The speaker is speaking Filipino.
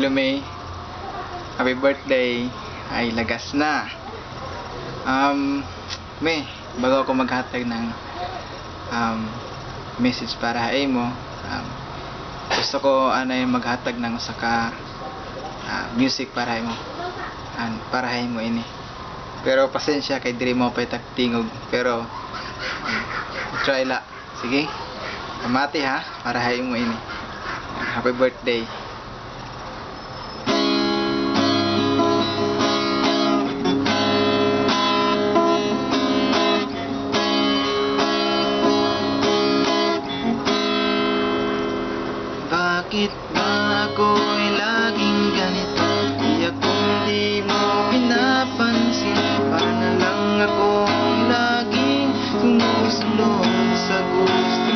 Hello May, happy birthday. Ay lagas na. May, bago ako maghatag ng message para sa imo, gusto ko maghatag ng saka music para imo. Para sa imo ini. Pero pasensya kay diri mo pa tingog, pero try la. Sige. Amati ha, para sa imo ini. Happy birthday. Bakit ba ako'y laging ganito? Di akong di mo pinapansin. Para na lang akong laging sumusunod sa gusto